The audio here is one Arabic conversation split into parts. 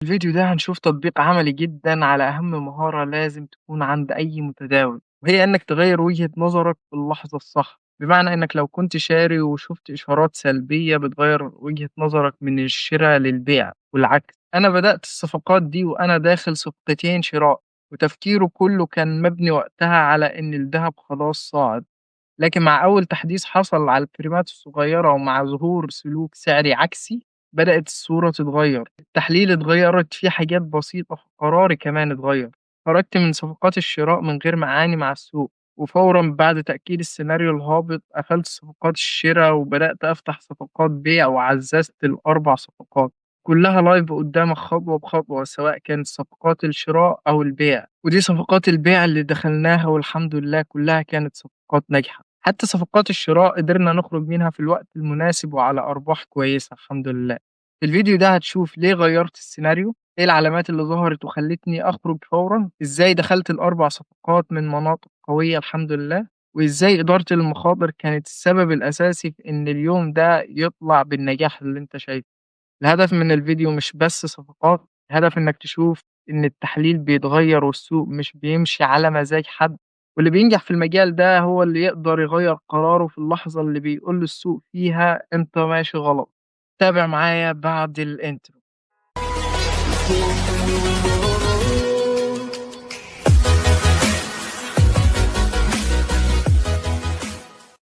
الفيديو ده هنشوف تطبيق عملي جدًا على أهم مهارة لازم تكون عند أي متداول، وهي إنك تغيّر وجهة نظرك في اللحظة الصح، بمعنى إنك لو كنت شاري وشُفت إشارات سلبية بتغيّر وجهة نظرك من الشرا للبيع والعكس. أنا بدأت الصفقات دي وأنا داخل صفقتين شراء، وتفكيره كله كان مبني وقتها على إن الدهب خلاص صاعد. لكن مع أول تحديث حصل على الفريمات الصغيرة ومع ظهور سلوك سعري عكسي بدأت الصورة تتغير، التحليل اتغيرت فيه حاجات بسيطة، قراري كمان اتغير، خرجت من صفقات الشراء من غير معاني مع السوق، وفورا بعد تأكيد السيناريو الهابط قفلت صفقات الشراء وبدأت أفتح صفقات بيع وعززت الأربع صفقات كلها لايف قدامك خطوة بخطوة، سواء كانت صفقات الشراء أو البيع. ودي صفقات البيع اللي دخلناها والحمد لله كلها كانت صفقات ناجحة. حتى صفقات الشراء قدرنا نخرج منها في الوقت المناسب وعلى أرباح كويسة الحمد لله. في الفيديو ده هتشوف ليه غيرت السيناريو، ايه العلامات اللي ظهرت وخلتني أخرج فورا، ازاي دخلت الأربع صفقات من مناطق قوية الحمد لله، وازاي إدارة المخاطر كانت السبب الأساسي في إن اليوم ده يطلع بالنجاح اللي انت شايفه. الهدف من الفيديو مش بس صفقات، الهدف إنك تشوف إن التحليل بيتغير والسوق مش بيمشي على مزاج حد، واللي بينجح في المجال ده هو اللي يقدر يغير قراره في اللحظة اللي بيقول للسوق فيها أنت ماشي غلط. تابع معايا بعد الانترو.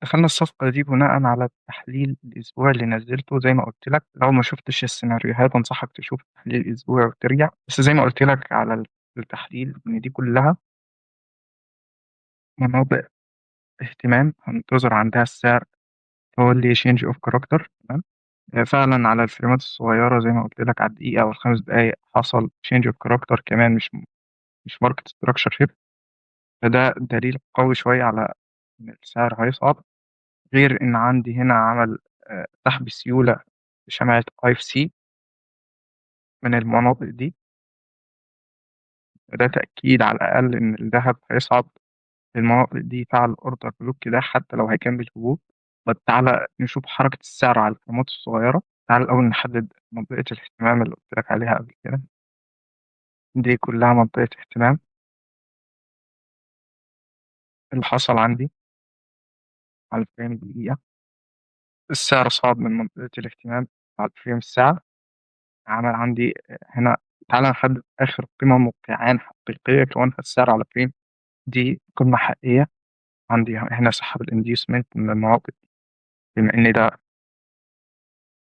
دخلنا الصفقة دي بناء على التحليل الأسبوعي اللي نزلته، زي ما قلت لك لو ما شفتش السيناريوهات أنصحك تشوف التحليل الأسبوعي وترجع، بس زي ما قلت لك على التحليل إن دي كلها مناطق اهتمام هنتظر عندها السعر هو اللي change of character. تمام. فعلا على الفريمات الصغيرة زي ما قلت لك على الدقيقة أو ال5 دقايق حصل change of character كمان، مش market structure shift. فده دليل قوي شوية على إن السعر هيصعد، غير إن عندي هنا عمل سحب سيولة بشمعة IFC من المناطق دي. ده تأكيد على الأقل إن الذهب هيصعد المناطق دي. فعل الأوردر بلوك كده حتى لو هيكمل هبوط. طب تعالى نشوف حركة السعر على الفريمات الصغيرة. تعالى الأول نحدد منطقة الاهتمام اللي قلت لك عليها قبل كده. دي كلها منطقة اهتمام. اللي حصل عندي على الفريم الدقيقة، السعر صعد من منطقة الاهتمام على الفريم الساعة. عمل عندي هنا. تعالى نحدد آخر قيمة موقعان حقيقية كونها السعر على فريم. دي قمة حقيقية. عندي هنا سحب الانديوسمنت من المناطق دي. بما إن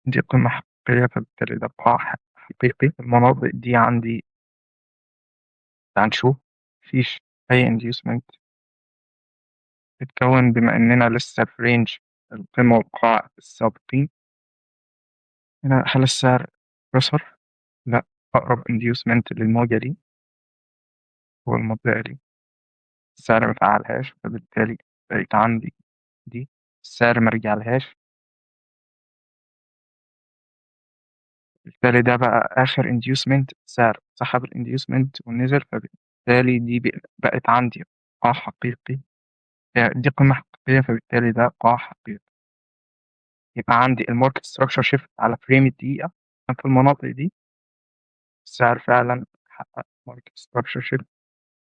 دي قمة حقيقية فبالتالي ده قاع حقيقي. المناطق دي عندي تعال نشوف مفيش أي inducement اتكون بما إننا لسه في رينج القمة والقاع السابقين. هنا هل السعر كسر؟ لا. أقرب inducement للموجة دي هو المنطقة دي. السعر مفعلهاش فبالتالي بقيت عندي دي السعر مرجعلهاش، بالتالي ده بقى آخر inducement. السعر سحب الانديوسمنت ونزل فبالتالي دي بقت عندي قاع حقيقي. دي قمة حقيقية فبالتالي ده قاع حقيقي. يبقى عندي الماركت ستراكشر شيفت على فريم الدقيقة في المناطق دي. السعر فعلا حقق ماركت ستراكشر شيفت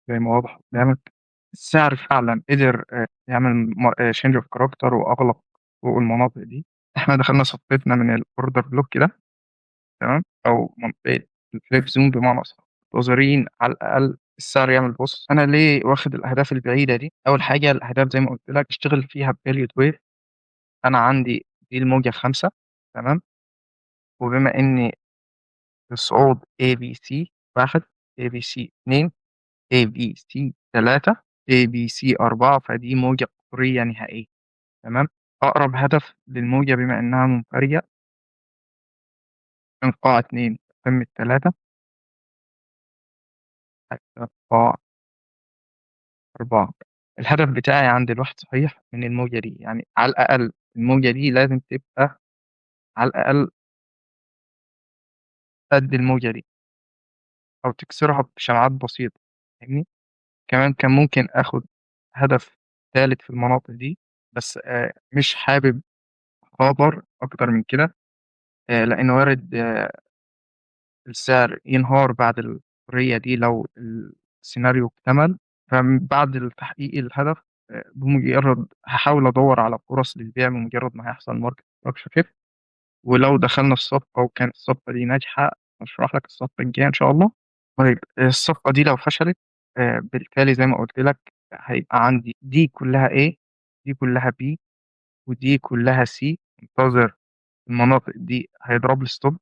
زي ما واضح قدامك. السعر فعلا قدر يعمل شينج اوف كاركتر وأغلق فوق المناطق دي. احنا دخلنا صفيتنا من الاوردر بلوك كده. تمام. أو منطقة الفليب زون بمعنى أصح، منتظرين على الأقل السعر يعمل. بص أنا ليه واخد الأهداف البعيدة دي؟ أول حاجة الأهداف زي ما قلت لك اشتغل فيها بيريود ويف. أنا عندي دي الموجة 5. تمام. وبما إني الصعود ABC 1، ABC 2، ABC 3، ABC 4، فدي موجة قطرية نهائية. تمام. أقرب هدف للموجة بما إنها منفرجة من قاع 2 قمة 3 حتى قاع 4. الهدف بتاعي عند الواحد صحيح من الموجة دي، يعني على الأقل الموجة دي لازم تبقى على الأقل قد الموجة دي أو تكسرها بشمعات بسيطة. فاهمني؟ كمان كان ممكن آخد هدف ثالث في المناطق دي، بس مش حابب أخاطر أكتر من كده، لأن وارد السعر ينهار بعد الحرية دي لو السيناريو اكتمل. فبعد تحقيق الهدف بمجرد هحاول أدور على فرص للبيع بمجرد ما هيحصل ماركت ستراكشر. ولو دخلنا الصفقة وكانت الصفقة دي ناجحة هشرح لك الصفقة الجاية إن شاء الله. طيب الصفقة دي لو فشلت بالتالي زي ما قلت لك هيبقى عندي دي كلها A، دي كلها B، ودي كلها C. انتظر المناطق دي هيضرب لي ستوب.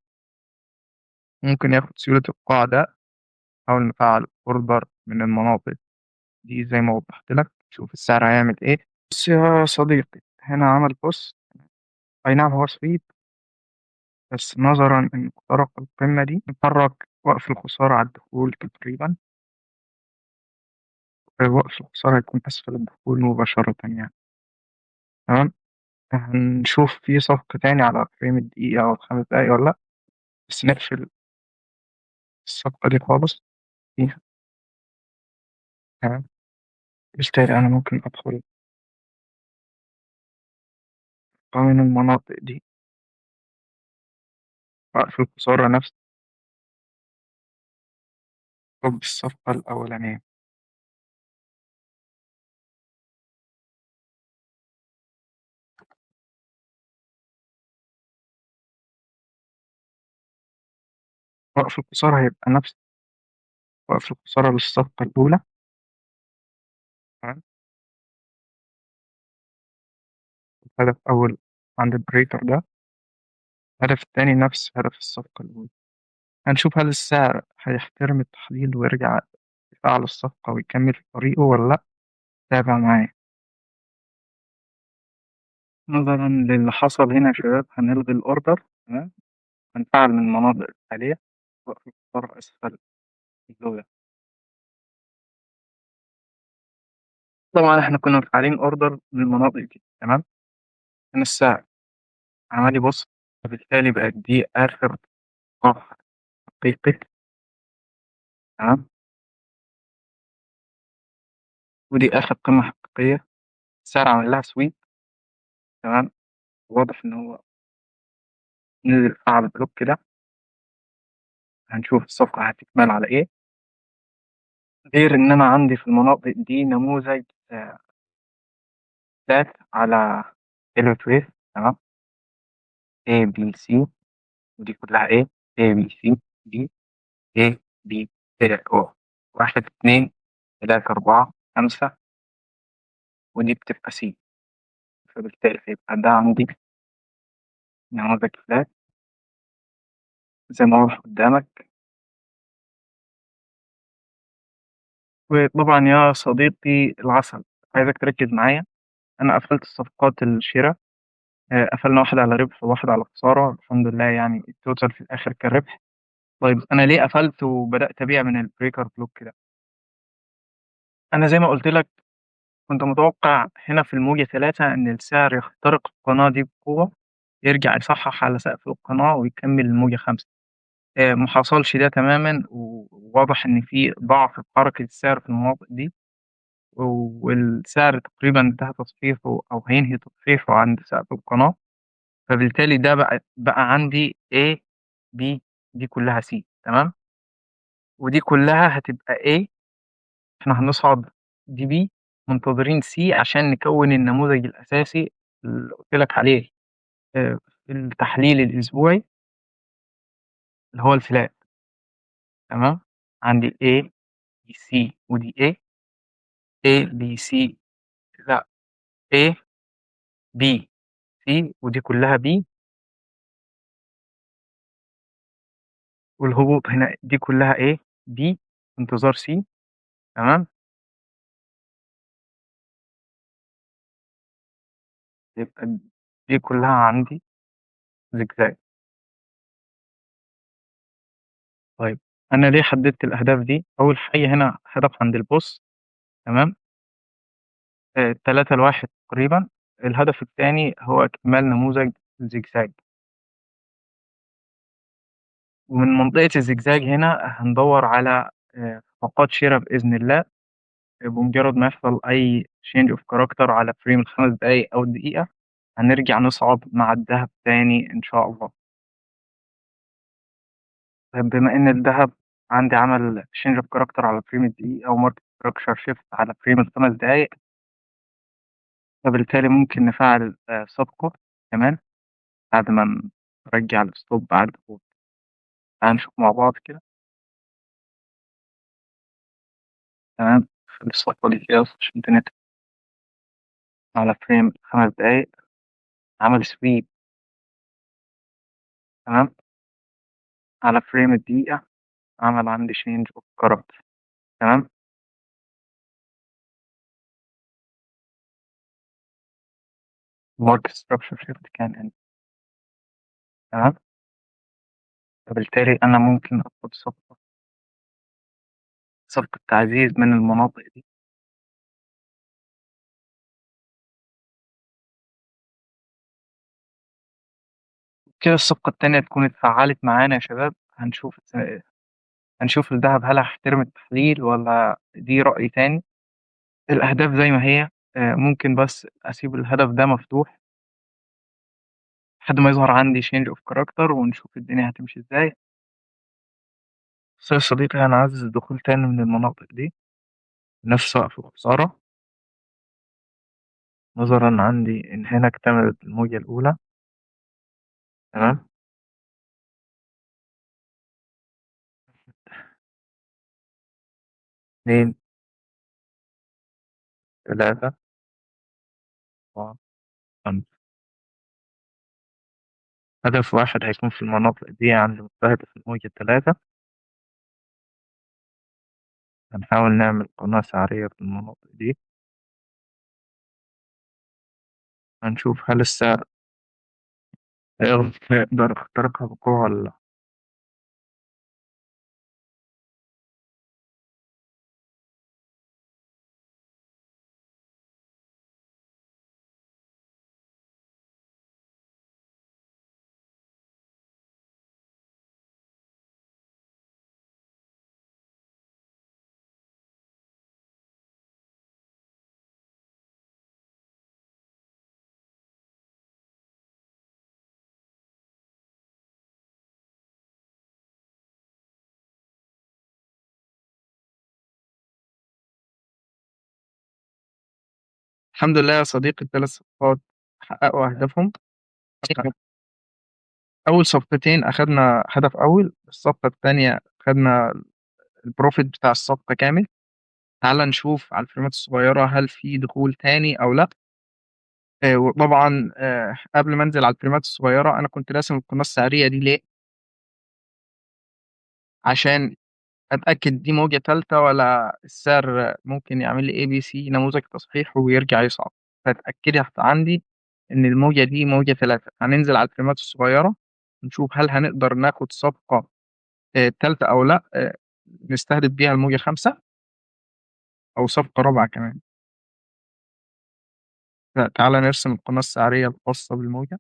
ممكن ياخد سيولة القاعدة. نحاول نفعل اوردر من المناطق دي زي ما وضحت لك. شوف السعر هيعمل ايه. بص يا صديقي، هنا عمل بص. اي نعم هو سويت، بس نظرا ان اخترق القمة دي نتحرك وقف الخسارة على الدخول تقريبا. وقف الخسارة هيكون اسفل الدخول مباشرة يعني. تمام. هنشوف في صفقة تاني على فريم الدقيقة أو ال5 دقايق ولا لأ. بس نقفل الصفقة دي خالص فيها. تمام. بالتالي أنا ممكن أدخل من المناطق دي وقف الخسارة نفس الصفقة الأولانية. وقف الخسارة هيبقى نفس وقف الخسارة للصفقة الأولى. تمام. الهدف أول عند البريكر ده. الهدف التاني نفس هدف الصفقة الأولى. هنشوف هل السعر هيحترم التحديد ويرجع يفعل الصفقة ويكمل في طريقه ولا لأ. تابع معايا. نظرا للي حصل هنا يا شباب هنلغي الأوردر. تمام. هنفعل من المناطق الحالية وقف الخسارة أسفل الأولى. طبعا احنا كنا مفعلين أوردر من المناطق دي. تمام. كان السعر عمال يبص، فبالتالي بقت دي آخر قاع حقيقي. تمام. ودي آخر قمة حقيقية. السعر عمل لها سويب. تمام. واضح إن هو نزل أعلى بلوك كده. هنشوف الصفقة هتكمل على إيه. غير إن أنا عندي في المناطق دي نموذج ذات على الوتويف. تمام. A B C، ودي كلها A A B C D A B O. 1 2 3 4 5، ودي بتبقى C. فبالتالي هيبقى ده عندي نموذج فلات زي ما واضح قدامك. وطبعا يا صديقي العسل، عايزك تركز معايا. أنا قفلت الصفقات الشراء. قفلنا واحدة على ربح وواحدة على خسارة الحمد لله، يعني التوتال في الآخر كان ربح. طيب أنا ليه قفلت وبدأت أبيع من البريكر بلوك كده؟ أنا زي ما قلت لك كنت متوقع هنا في الموجة 3 إن السعر يخترق القناة دي بقوة، يرجع يصحح على سقف القناة ويكمل الموجة 5. محصلش ده تماما، وواضح إن في ضعف في حركة السعر في المناطق دي. والسعر تقريبا انتهى تصحيحه أو هينهي تصحيحه عند سقف القناة. فبالتالي ده بقى عندي A B، دي كلها C. تمام. ودي كلها هتبقى A. احنا هنصعد دي B، منتظرين C عشان نكون النموذج الأساسي اللي قلت لك عليه في التحليل الأسبوعي اللي هو الفلات. تمام. عندي A B C ودي A B C، لا A B C ودي كلها B. والهبوط هنا دي كلها A B، انتظار C. تمام. يبقى دي كلها عندي زجزاج. طيب أنا ليه حددت الأهداف دي؟ أول حاجة هنا هدف عند البوس. تمام. 3 ل1 تقريبا. الهدف الثاني هو إكمال نموذج الزجزاج. ومن منطقة الزجزاج هنا هندور على صفقات شراء بإذن الله. بمجرد ما يحصل أي change of character على فريم ال5 دقايق أو الدقيقة هنرجع نصعد مع الذهب تاني إن شاء الله. طيب بما إن الدهب عندي عمل change of character على فريم الدقيقة أو market structure shift على فريم ال5 دقايق، فبالتالي ممكن نفعل صفقة كمان بعد ما نرجع الستوب بعد الهبوط. تعال نشوف مع بعض كده. تمام. الصفقة دي كده عشان الدنيا على فريم 5 دقايق عمل سويب. تمام. على فريم الدقيقة عمل عندي change of character. تمام. market structure shift كان in. تمام. فبالتالي أنا ممكن آخد صفقة تعزيز من المناطق دي. كده الصفقة التانية تكون اتفعلت معانا يا شباب. هنشوف الذهب هل هيحترم التحليل ولا دي رأي تاني. الأهداف زي ما هي. ممكن بس أسيب الهدف ده مفتوح لحد ما يظهر عندي change of character ونشوف الدنيا هتمشي ازاي. بس يا صديقي هنعزز الدخول تاني من المناطق دي نفس وقف الخسارة، نظرا عندي إن هنا اكتملت الموجة الأولى. تمام. 2 3 4 5. هدف واحد هيكون في المناطق دي عند مستهدف الموجة 3. هنحاول نعمل قناة سعرية في المناطق دي. هنشوف هل السعر هيقدر يخترقها بقوة ولا لأ. الحمد لله يا صديقي، الثلاث صفقات حققوا أهدافهم. أول صفقتين أخدنا هدف أول، الصفقة التانية خدنا البروفيت بتاع الصفقة كامل. تعال نشوف على الفريمات الصغيرة هل في دخول تاني أو لأ. وطبعا قبل ما أنزل على الفريمات الصغيرة أنا كنت راسم القناة السعرية دي ليه؟ عشان أتأكد دي موجة تالتة ولا السعر ممكن يعمل لي اي بي سي نموذج تصحيح ويرجع يصعد. فأتأكدي عندي إن الموجة دي موجة 3. هننزل على الفريمات الصغيرة نشوف هل هنقدر ناخد صفقة تالتة أو لأ. نستهدف بيها الموجة 5 أو صفقة رابعة كمان. تعالى نرسم القناة السعرية الخاصة بالموجة.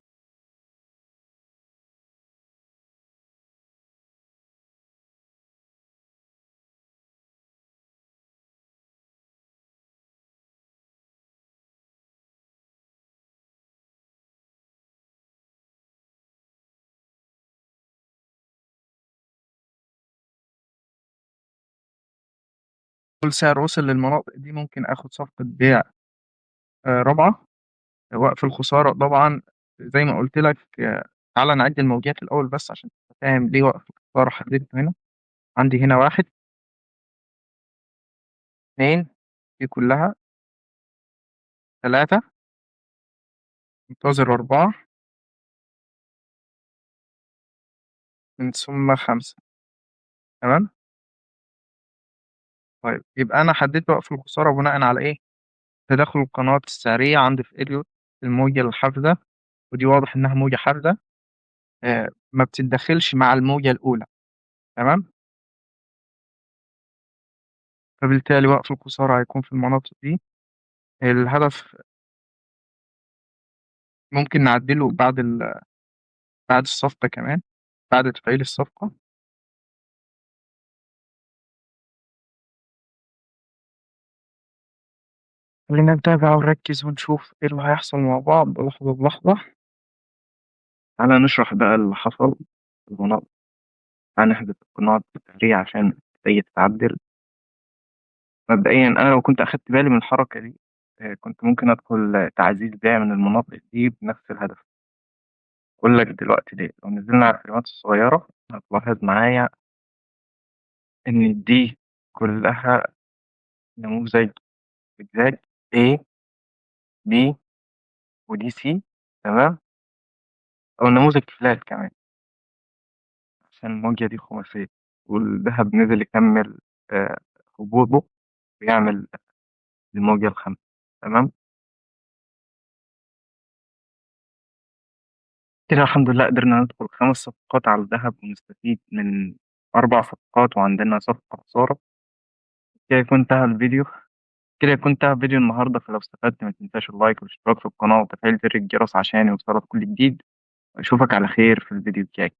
كل سعر وصل للمناطق دي ممكن آخد صفقة بيع رابعة. وقف الخسارة طبعا زي ما قلت لك. تعالى نعد الموجات الأول بس عشان تبقى فاهم ليه وقف الخسارة حددته هنا. عندي هنا 1 2 دي كلها 3 منتظر 4 من ثم 5. تمام. طيب يبقى أنا حددت وقف الخسارة بناء على إيه؟ تداخل القنوات السعرية عندي في إليوت. الموجة الحافزة ودي واضح إنها موجة حافزة ما بتتدخلش مع الموجة الأولى. تمام. فبالتالي وقف الخسارة هيكون في المناطق دي. الهدف ممكن نعدله بعد الصفقة كمان، بعد تفعيل الصفقة. خلينا نتابع ونركز ونشوف إيه اللي هيحصل مع بعض لحظة بلحظة. تعالى نشرح بقى اللي حصل في المناطق. هنحذف القناط السريع عشان تيجي تتعدل. مبدئيا أنا لو كنت أخدت بالي من الحركة دي كنت ممكن أدخل تعزيز بيع من المناطق دي بنفس الهدف. أقول لك دلوقتي ليه. لو نزلنا على الفريمات الصغيرة هتلاحظ معايا إن دي كلها نموذج زجزاج A B ودي C. تمام. أو نموذج فلات كمان عشان الموجة دي خماسية، والذهب نزل يكمل آه، هبوطه ويعمل الموجة الخامسة. تمام. كده الحمد لله قدرنا ندخل 5 صفقات على الذهب ونستفيد من 4 صفقات وعندنا صفقة خسارة. كده يكون انتهى الفيديو. كده يكون انتهى فيديو النهاردة. فلو استفدت ما تنساش اللايك والاشتراك في القناة وتفعيل زر الجرس عشان يوصلك كل جديد. أشوفك على خير في الفيديو الجاي.